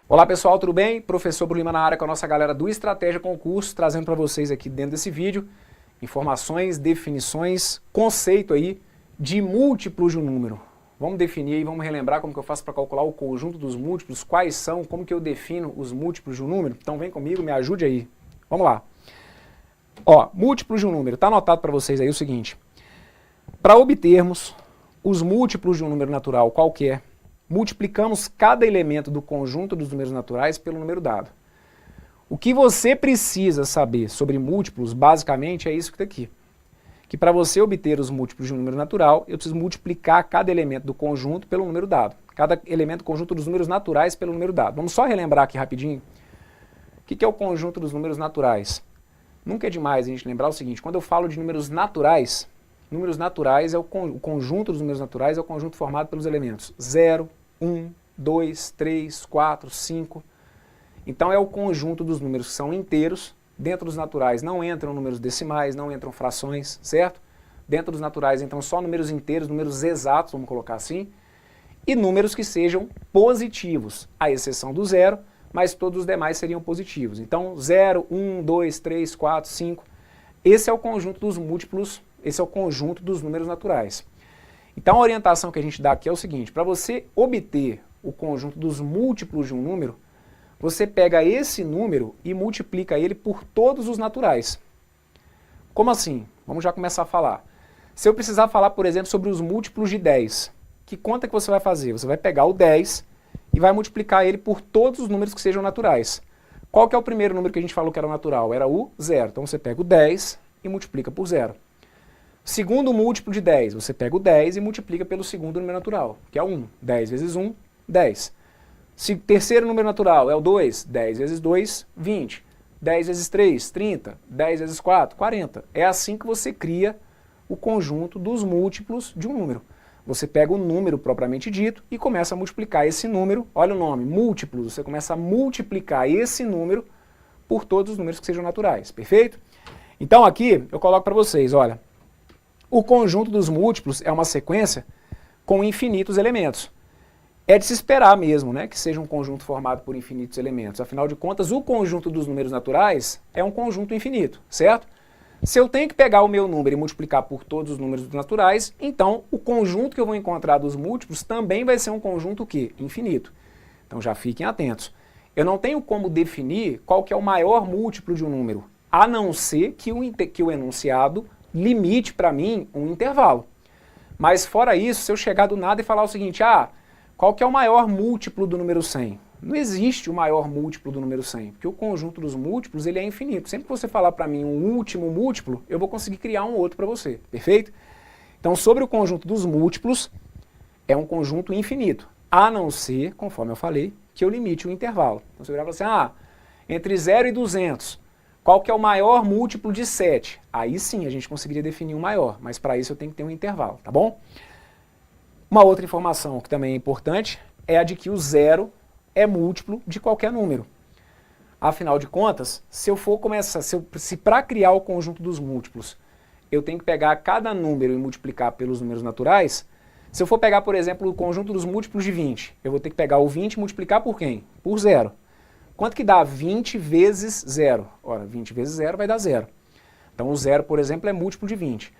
Olá pessoal, tudo bem? Professor Bruno Lima na área com a nossa galera do Estratégia Concurso, trazendo para vocês aqui dentro desse vídeo informações, definições, conceito aí de múltiplos de um número. Vamos definir aí, vamos relembrar como que eu faço para calcular o conjunto dos múltiplos, quais são, como que eu defino os múltiplos de um número. Então vem comigo, me ajude aí. Vamos lá. Ó, múltiplos de um número, está anotado para vocês aí o seguinte. Para obtermos os múltiplos de um número natural qualquer, multiplicamos cada elemento do conjunto dos números naturais pelo número dado. O que você precisa saber sobre múltiplos, basicamente, é isso que está aqui. Que para você obter os múltiplos de um número natural, eu preciso multiplicar cada elemento do conjunto pelo número dado. Cada elemento do conjunto dos números naturais pelo número dado. Vamos só relembrar aqui rapidinho. O que é o conjunto dos números naturais? Nunca é demais a gente lembrar o seguinte, quando eu falo de números naturais é o conjunto dos números naturais é o conjunto formado pelos elementos 0, 1, 2, 3, 4, 5. Então é o conjunto dos números que são inteiros. Dentro dos naturais não entram números decimais, não entram frações, certo? Dentro dos naturais entram só números inteiros, números exatos, vamos colocar assim. E números que sejam positivos, à exceção do 0, mas todos os demais seriam positivos. Então 0, 1, 2, 3, 4, 5. Esse é o conjunto dos múltiplos, esse é o conjunto dos números naturais. Então a orientação que a gente dá aqui é o seguinte, para você obter o conjunto dos múltiplos de um número, você pega esse número e multiplica ele por todos os naturais. Como assim? Vamos já começar a falar. Se eu precisar falar, por exemplo, sobre os múltiplos de 10, que conta que você vai fazer? Você vai pegar o 10 e vai multiplicar ele por todos os números que sejam naturais. Qual que é o primeiro número que a gente falou que era natural? Era o 0. Então você pega o 10 e multiplica por 0. Segundo múltiplo de 10, você pega o 10 e multiplica pelo segundo número natural, que é o 1. 10 vezes 1, 10. Terceiro número natural é o 2. 10 vezes 2, 20. 10 vezes 3, 30. 10 vezes 4, 40. É assim que você cria o conjunto dos múltiplos de um número. Você pega o número propriamente dito e começa a multiplicar esse número, olha o nome, múltiplos, você começa a multiplicar esse número por todos os números que sejam naturais, perfeito? Então aqui eu coloco para vocês, olha, o conjunto dos múltiplos é uma sequência com infinitos elementos. É de se esperar mesmo, né, que seja um conjunto formado por infinitos elementos. Afinal de contas, o conjunto dos números naturais é um conjunto infinito, certo? Se eu tenho que pegar o meu número e multiplicar por todos os números naturais, então o conjunto que eu vou encontrar dos múltiplos também vai ser um conjunto o quê? Infinito. Então já fiquem atentos. Eu não tenho como definir qual que é o maior múltiplo de um número, a não ser que o enunciado limite para mim um intervalo. Mas fora isso, se eu chegar do nada e falar o seguinte, qual que é o maior múltiplo do número 100? Não existe o maior múltiplo do número 100, porque o conjunto dos múltiplos ele é infinito. Sempre que você falar para mim um último múltiplo, eu vou conseguir criar um outro para você, perfeito? Então, sobre o conjunto dos múltiplos, é um conjunto infinito, a não ser, conforme eu falei, que eu limite o intervalo. Então, você vai falar assim, entre 0 e 200, qual que é o maior múltiplo de 7? Aí sim a gente conseguiria definir um maior, mas para isso eu tenho que ter um intervalo, tá bom? Uma outra informação que também é importante é a de que o 0 é múltiplo de qualquer número. Afinal de contas, se para criar o conjunto dos múltiplos, eu tenho que pegar cada número e multiplicar pelos números naturais, se eu for pegar, por exemplo, o conjunto dos múltiplos de 20, eu vou ter que pegar o 20 e multiplicar por quem? Por 0. Quanto que dá 20 vezes 0? Ora, 20 vezes 0 vai dar 0. Então o 0, por exemplo, é múltiplo de 20.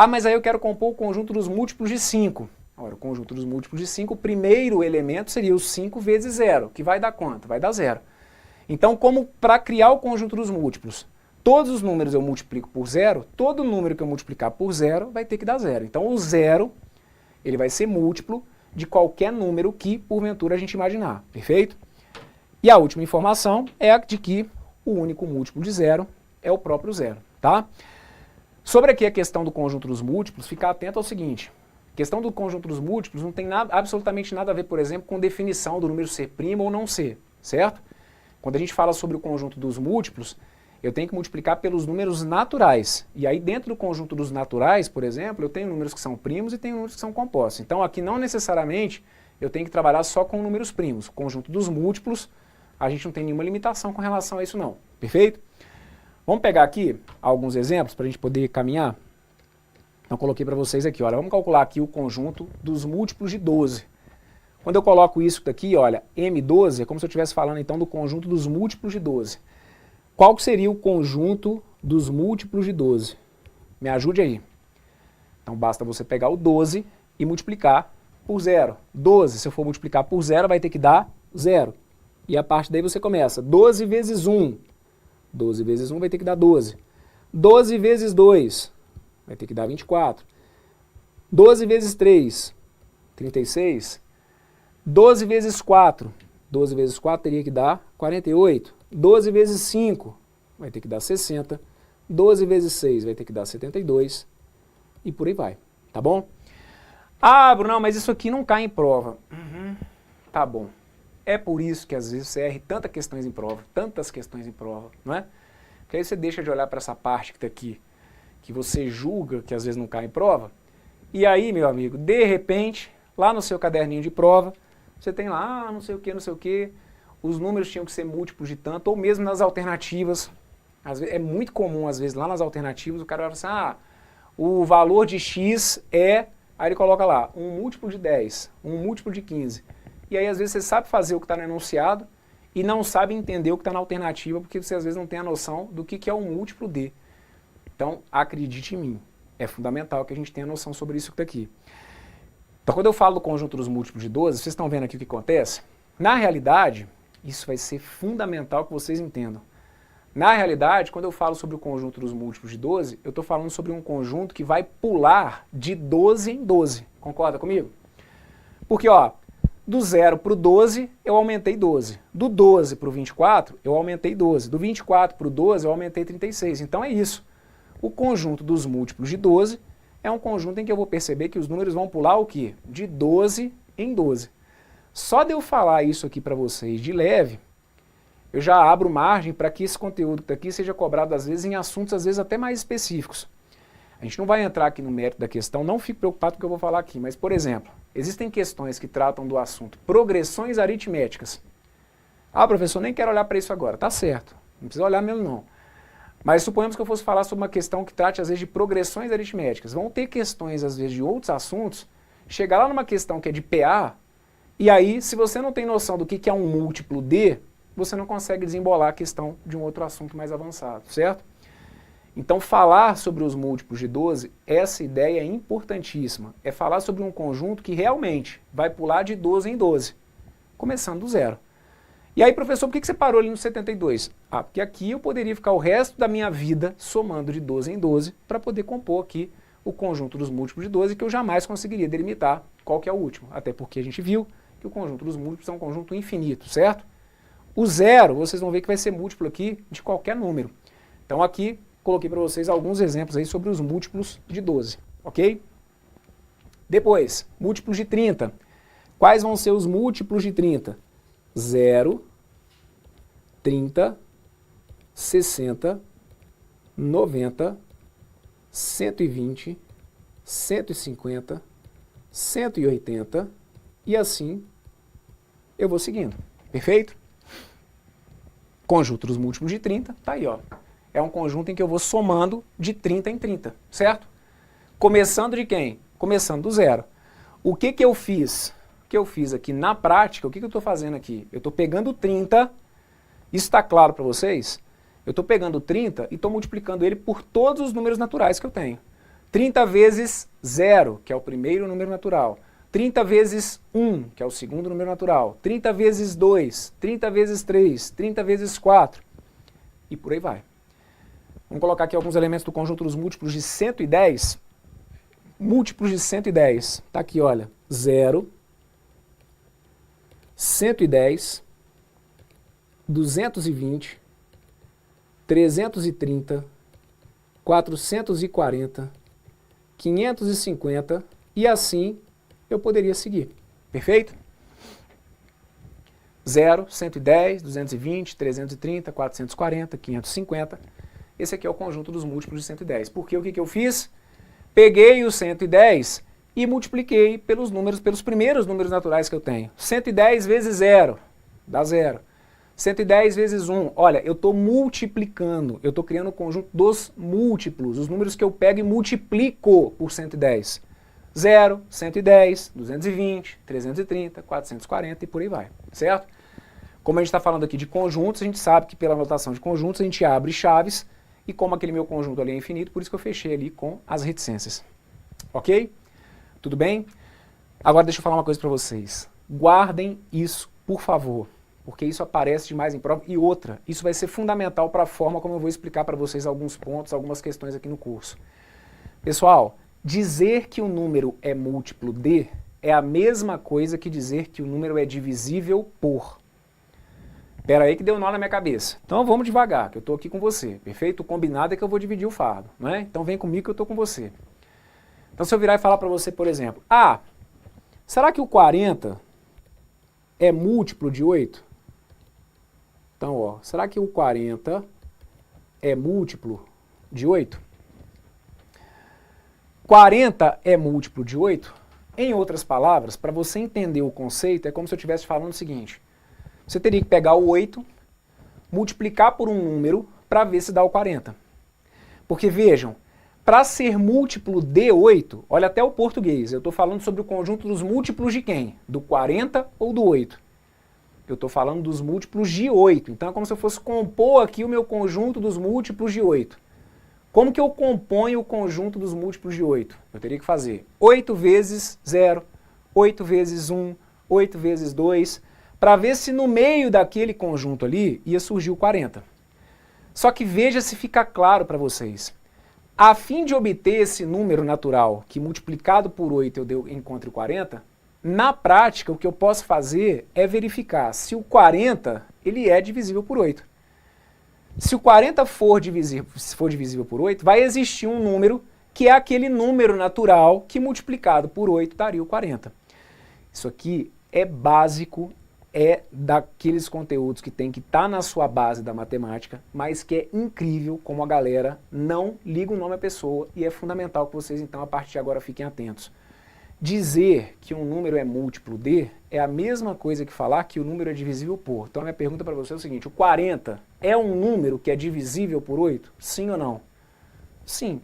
Mas aí eu quero compor o conjunto dos múltiplos de 5. Ora, o conjunto dos múltiplos de 5, o primeiro elemento seria o 5 vezes 0, que vai dar quanto? Vai dar 0. Então, como para criar o conjunto dos múltiplos, todos os números eu multiplico por 0, todo número que eu multiplicar por 0 vai ter que dar 0. Então, o 0 ele vai ser múltiplo de qualquer número que, porventura, a gente imaginar, perfeito? E a última informação é a de que o único múltiplo de 0 é o próprio 0, tá? Sobre aqui a questão do conjunto dos múltiplos, ficar atento ao seguinte. A questão do conjunto dos múltiplos não tem absolutamente nada a ver, por exemplo, com definição do número ser primo ou não ser, certo? Quando a gente fala sobre o conjunto dos múltiplos, eu tenho que multiplicar pelos números naturais. E aí dentro do conjunto dos naturais, por exemplo, eu tenho números que são primos e tenho números que são compostos. Então aqui não necessariamente eu tenho que trabalhar só com números primos. O conjunto dos múltiplos, a gente não tem nenhuma limitação com relação a isso não, perfeito? Vamos pegar aqui alguns exemplos para a gente poder caminhar. Então coloquei para vocês aqui, olha, vamos calcular aqui o conjunto dos múltiplos de 12. Quando eu coloco isso daqui, olha, M12 é como se eu estivesse falando então do conjunto dos múltiplos de 12. Qual que seria o conjunto dos múltiplos de 12? Me ajude aí. Então basta você pegar o 12 e multiplicar por 0. 12, se eu for multiplicar por 0, vai ter que dar 0. E a partir daí você começa. 12 vezes 1. 12 vezes 1 vai ter que dar 12. 12 vezes 2 vai ter que dar 24. 12 vezes 3, 36. 12 vezes 4. 12 vezes 4 teria que dar 48. 12 vezes 5 vai ter que dar 60. 12 vezes 6 vai ter que dar 72. E por aí vai, tá bom? Ah, Bruno, mas isso aqui não cai em prova. Tá bom. É por isso que às vezes você erra tantas questões em prova, não é? Porque aí você deixa de olhar para essa parte que está aqui, que você julga que às vezes não cai em prova, e aí, meu amigo, de repente, lá no seu caderninho de prova, você tem lá, não sei o que, os números tinham que ser múltiplos de tanto, ou mesmo nas alternativas. Às vezes, é muito comum, às vezes, lá nas alternativas, o cara vai falar assim, o valor de x é, aí ele coloca lá, um múltiplo de 10, um múltiplo de 15. E aí, às vezes, você sabe fazer o que está no enunciado e não sabe entender o que está na alternativa, porque você, às vezes, não tem a noção do que é um múltiplo de. Então, acredite em mim, é fundamental que a gente tenha noção sobre isso aqui. Então, quando eu falo do conjunto dos múltiplos de 12, vocês estão vendo aqui o que acontece? Na realidade, isso vai ser fundamental que vocês entendam. Na realidade, quando eu falo sobre o conjunto dos múltiplos de 12, eu estou falando sobre um conjunto que vai pular de 12 em 12. Concorda comigo? Porque, ó, do 0 para o 12, eu aumentei 12. Do 12 para o 24, eu aumentei 12. Do 24 para o 12, eu aumentei 36. Então é isso. O conjunto dos múltiplos de 12 é um conjunto em que eu vou perceber que os números vão pular o quê? De 12 em 12. Só de eu falar isso aqui para vocês de leve, eu já abro margem para que esse conteúdo que está aqui seja cobrado às vezes em assuntos às vezes até mais específicos. A gente não vai entrar aqui no mérito da questão, não fique preocupado com o que eu vou falar aqui, mas, por exemplo, existem questões que tratam do assunto progressões aritméticas. Ah, professor, nem quero olhar para isso agora. Tá certo, não precisa olhar mesmo não. Mas suponhamos que eu fosse falar sobre uma questão que trate às vezes de progressões aritméticas. Vão ter questões às vezes de outros assuntos, chegar lá numa questão que é de PA, e aí, se você não tem noção do que é um múltiplo de, você não consegue desembolar a questão de um outro assunto mais avançado, certo? Então, falar sobre os múltiplos de 12, essa ideia é importantíssima. É falar sobre um conjunto que realmente vai pular de 12 em 12, começando do zero. E aí, professor, por que você parou ali no 72? Ah, porque aqui eu poderia ficar o resto da minha vida somando de 12 em 12 para poder compor aqui o conjunto dos múltiplos de 12 que eu jamais conseguiria delimitar qual que é o último. Até porque a gente viu que o conjunto dos múltiplos é um conjunto infinito, certo? O zero, vocês vão ver que vai ser múltiplo aqui de qualquer número. Então aqui, coloquei para vocês alguns exemplos aí sobre os múltiplos de 12, ok? Depois, múltiplos de 30. Quais vão ser os múltiplos de 30? 0, 30, 60, 90, 120, 150, 180 e assim eu vou seguindo. Perfeito? Conjunto dos múltiplos de 30, tá aí, ó. É um conjunto em que eu vou somando de 30 em 30, certo? Começando de quem? Começando do zero. O que que eu fiz? O que eu fiz aqui na prática, o que que eu estou fazendo aqui? Eu estou pegando 30, isso está claro para vocês? Eu estou pegando 30 e estou multiplicando ele por todos os números naturais que eu tenho. 30 vezes 0, que é o primeiro número natural. 30 vezes 1, que é o segundo número natural. 30 vezes 2, 30 vezes 3, 30 vezes 4. E por aí vai. Vamos colocar aqui alguns elementos do conjunto dos múltiplos de 110. Múltiplos de 110. Está aqui, olha. 0, 110, 220, 330, 440, 550 e assim eu poderia seguir. Perfeito? 0, 110, 220, 330, 440, 550. Esse aqui é o conjunto dos múltiplos de 110. Porque o que eu fiz? Peguei o 110 e multipliquei pelos primeiros números naturais que eu tenho. 110 vezes 0, dá 0. 110 vezes 1, olha, eu estou multiplicando, eu estou criando o conjunto dos múltiplos, os números que eu pego e multiplico por 110. 0, 110, 220, 330, 440 e por aí vai, certo? Como a gente está falando aqui de conjuntos, a gente sabe que pela notação de conjuntos a gente abre chaves e como aquele meu conjunto ali é infinito, por isso que eu fechei ali com as reticências. Ok? Tudo bem? Agora deixa eu falar uma coisa para vocês. Guardem isso, por favor, porque isso aparece demais em prova. E outra, isso vai ser fundamental para a forma como eu vou explicar para vocês alguns pontos, algumas questões aqui no curso. Pessoal, dizer que o número é múltiplo de é a mesma coisa que dizer que o número é divisível por. Pera aí que deu nó na minha cabeça. Então vamos devagar, que eu estou aqui com você. Perfeito? O combinado é que eu vou dividir o fardo, não é? Então vem comigo que eu estou com você. Então se eu virar e falar para você, por exemplo, será que o 40 é múltiplo de 8? Então, ó, será que o 40 é múltiplo de 8? 40 é múltiplo de 8? Em outras palavras, para você entender o conceito, é como se eu estivesse falando o seguinte. Você teria que pegar o 8, multiplicar por um número para ver se dá o 40. Porque vejam, para ser múltiplo de 8, olha até o português, eu estou falando sobre o conjunto dos múltiplos de quem? Do 40 ou do 8? Eu estou falando dos múltiplos de 8, então é como se eu fosse compor aqui o meu conjunto dos múltiplos de 8. Como que eu componho o conjunto dos múltiplos de 8? Eu teria que fazer 8 vezes 0, 8 vezes 1, 8 vezes 2, para ver se no meio daquele conjunto ali ia surgir o 40. Só que veja se fica claro para vocês. A fim de obter esse número natural, que multiplicado por 8 eu encontre o 40, na prática o que eu posso fazer é verificar se o 40 ele é divisível por 8. Se o 40 for divisível por 8, vai existir um número que é aquele número natural que multiplicado por 8 daria o 40. Isso aqui é básico, é daqueles conteúdos que tem que estar na sua base da matemática, mas que é incrível como a galera não liga o nome à pessoa e é fundamental que vocês então a partir de agora fiquem atentos. Dizer que um número é múltiplo de é a mesma coisa que falar que o número é divisível por. Então a minha pergunta para você é o seguinte, o 40 é um número que é divisível por 8? Sim ou não? Sim.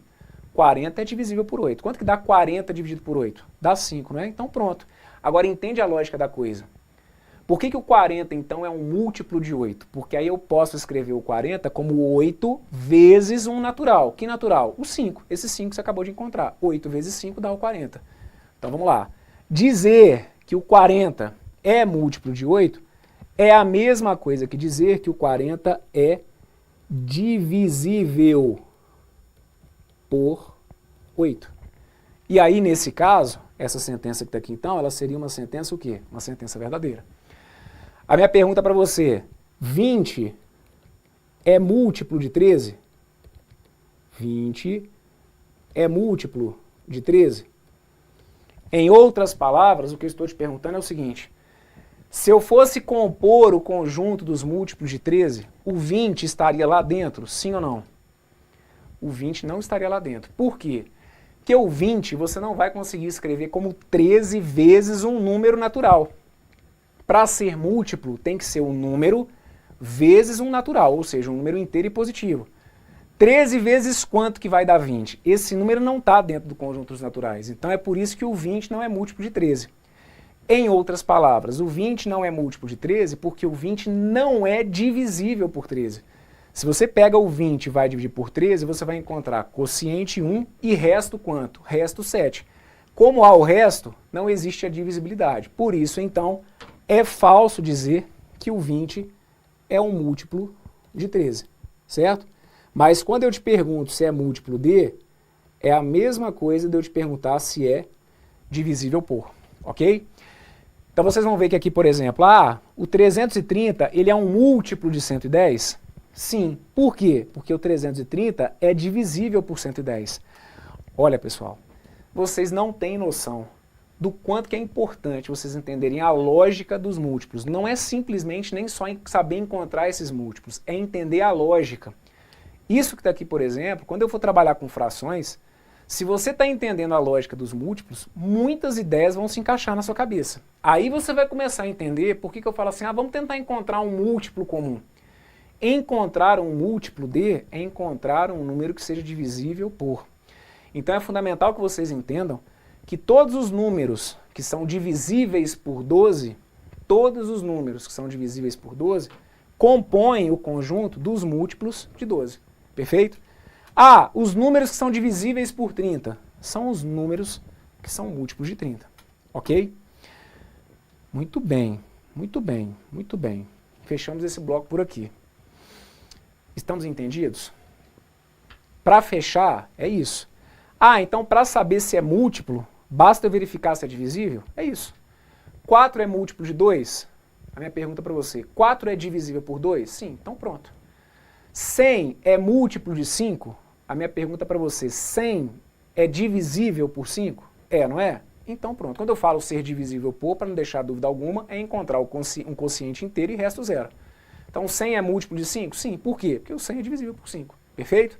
40 é divisível por 8. Quanto que dá 40 dividido por 8? Dá 5, não é? Então pronto. Agora entende a lógica da coisa. Por que o 40, então, é um múltiplo de 8? Porque aí eu posso escrever o 40 como 8 vezes um natural. Que natural? O 5. Esse 5 você acabou de encontrar. 8 vezes 5 dá o 40. Então vamos lá. Dizer que o 40 é múltiplo de 8 é a mesma coisa que dizer que o 40 é divisível por 8. E aí, nesse caso, essa sentença que está aqui, então, ela seria uma sentença o quê? Uma sentença verdadeira. A minha pergunta para você, 20 é múltiplo de 13? 20 é múltiplo de 13? Em outras palavras, o que eu estou te perguntando é o seguinte, se eu fosse compor o conjunto dos múltiplos de 13, o 20 estaria lá dentro, sim ou não? O 20 não estaria lá dentro. Por quê? Porque o 20 você não vai conseguir escrever como 13 vezes um número natural. Para ser múltiplo, tem que ser um número vezes um natural, ou seja, um número inteiro e positivo. 13 vezes quanto que vai dar 20? Esse número não está dentro do conjunto dos naturais, então é por isso que o 20 não é múltiplo de 13. Em outras palavras, o 20 não é múltiplo de 13 porque o 20 não é divisível por 13. Se você pega o 20 e vai dividir por 13, você vai encontrar quociente 1 e resto quanto? Resto 7. Como há o resto, não existe a divisibilidade. Por isso, então, é falso dizer que o 20 é um múltiplo de 13, certo? Mas quando eu te pergunto se é múltiplo de, é a mesma coisa de eu te perguntar se é divisível por, ok? Então vocês vão ver que aqui, por exemplo, o 330 ele é um múltiplo de 110? Sim. Por quê? Porque o 330 é divisível por 110. Olha, pessoal, vocês não têm noção do quanto que é importante vocês entenderem a lógica dos múltiplos. Não é simplesmente nem só saber encontrar esses múltiplos, é entender a lógica. Isso que está aqui, por exemplo, quando eu for trabalhar com frações, se você está entendendo a lógica dos múltiplos, muitas ideias vão se encaixar na sua cabeça. Aí você vai começar a entender por que eu falo assim, vamos tentar encontrar um múltiplo comum. Encontrar um múltiplo de é encontrar um número que seja divisível por. Então é fundamental que vocês entendam que todos os números que são divisíveis por 12, todos os números que são divisíveis por 12, compõem o conjunto dos múltiplos de 12. Perfeito? Ah, os números que são divisíveis por 30 são os números que são múltiplos de 30. Ok? Muito bem, muito bem, muito bem. Fechamos esse bloco por aqui. Estamos entendidos? Para fechar, é isso. Ah, então para saber se é múltiplo, basta eu verificar se é divisível? É isso. 4 é múltiplo de 2? A minha pergunta para você, 4 é divisível por 2? Sim, então pronto. 100 é múltiplo de 5? A minha pergunta para você, 100 é divisível por 5? É, não é? Então pronto. Quando eu falo ser divisível por, para não deixar dúvida alguma, é encontrar um quociente inteiro e resto zero. Então 100 é múltiplo de 5? Sim. Por quê? Porque o 100 é divisível por 5. Perfeito?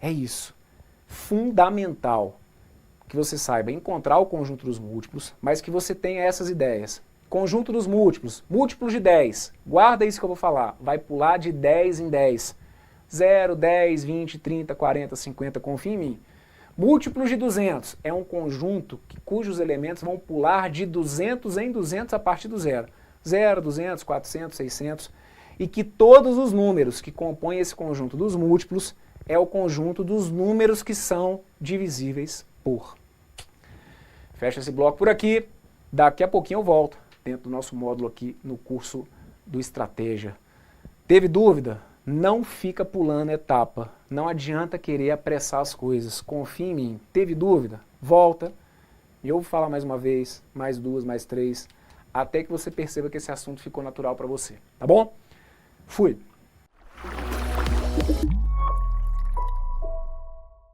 É isso. Fundamental que você saiba encontrar o conjunto dos múltiplos, mas que você tenha essas ideias. Conjunto dos múltiplos, múltiplos de 10. Guarda isso que eu vou falar. Vai pular de 10 em 10. 0, 10, 20, 30, 40, 50, confia em mim. Múltiplos de 200 é um conjunto cujos elementos vão pular de 200 em 200 a partir do zero. 0, 200, 400, 600. E que todos os números que compõem esse conjunto dos múltiplos é o conjunto dos números que são divisíveis por. Fecha esse bloco por aqui. Daqui a pouquinho eu volto dentro do nosso módulo aqui no curso do Estratégia. Teve dúvida? Não fica pulando etapa. Não adianta querer apressar as coisas. Confia em mim. Teve dúvida? Volta. E eu vou falar mais uma vez, mais duas, mais três, até que você perceba que esse assunto ficou natural para você. Tá bom? Fui!